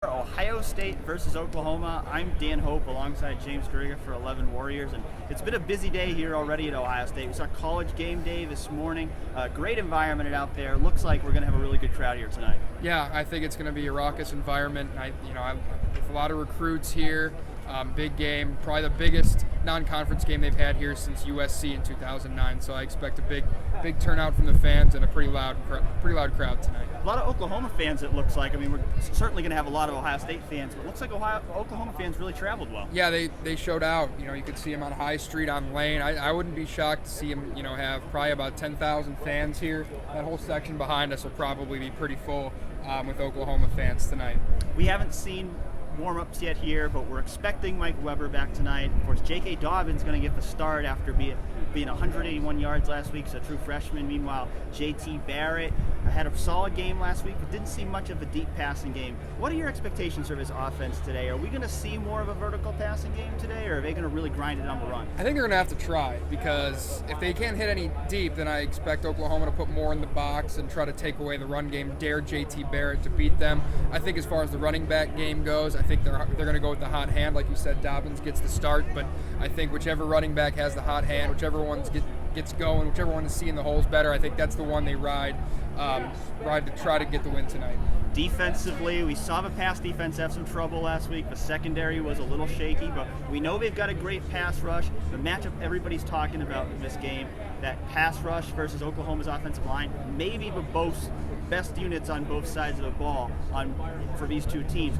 Ohio State versus Oklahoma. I'm Dan Hope alongside James Grega for 11 Warriors, and it's been a busy day here already at Ohio State. We saw college game day this morning. Great environment out there. Looks like we're going to have a really good crowd here tonight. Yeah, I think it's going to be a raucous environment. With a lot of recruits here. Big game, probably the biggest non-conference game they've had here since USC in 2009. So I expect a big turnout from the fans and a pretty loud crowd tonight. A lot of Oklahoma fans, it looks like. I mean, we're certainly going to have a lot of Ohio State fans, but it looks like Oklahoma fans really traveled well. Yeah, they showed out. You could see them on High Street, on Lane. I wouldn't be shocked to see them, have probably about 10,000 fans here. That whole section behind us will probably be pretty full with Oklahoma fans tonight. We haven't seen warm-ups yet here, but we're expecting Mike Weber back tonight. Of course, J.K. Dobbins going to get the start after being 181 yards last week, so a true freshman. Meanwhile, J.T. Barrett had a solid game last week, but didn't see much of a deep passing game. What are your expectations for his offense today? Are we going to see more of a vertical passing game today, or are they going to really grind it on the run? I think they're going to have to try, because if they can't hit any deep, then I expect Oklahoma to put more in the box and try to take away the run game, dare J.T. Barrett to beat them. I think as far as the running back game goes, I think they're going to go with the hot hand. Like you said, Dobbins gets the start, but I think whichever running back has the hot hand, whichever one gets going, whichever one is seeing the holes better, I think that's the one they ride to try to get the win tonight. Defensively, we saw the pass defense have some trouble last week. The secondary was a little shaky, but we know they've got a great pass rush. The matchup everybody's talking about in this game, that pass rush versus Oklahoma's offensive line, maybe the best units on both sides of the ball for these two teams.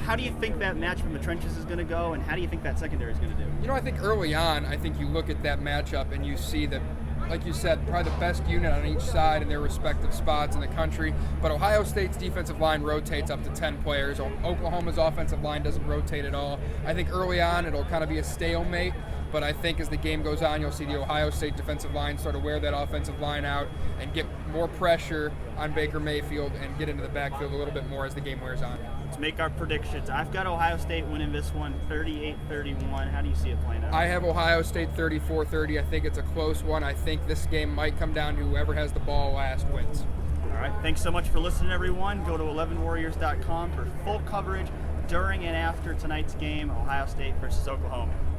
How do you think that match from the trenches is going to go, and how do you think that secondary is going to do? I think early on, you look at that matchup and you see that, like you said, probably the best unit on each side in their respective spots in the country. But Ohio State's defensive line rotates up to 10 players. Oklahoma's offensive line doesn't rotate at all. I think early on it'll kind of be a stalemate, but I think as the game goes on, you'll see the Ohio State defensive line sort of wear that offensive line out and get more pressure on Baker Mayfield and get into the backfield a little bit more as the game wears on. Let's make our predictions. I've got Ohio State winning this one 38-31. How do you see it playing out? I have Ohio State 34-30. I think it's a close one. I think this game might come down to whoever has the ball last wins. All right. Thanks so much for listening, everyone. Go to 11warriors.com for full coverage during and after tonight's game, Ohio State versus Oklahoma.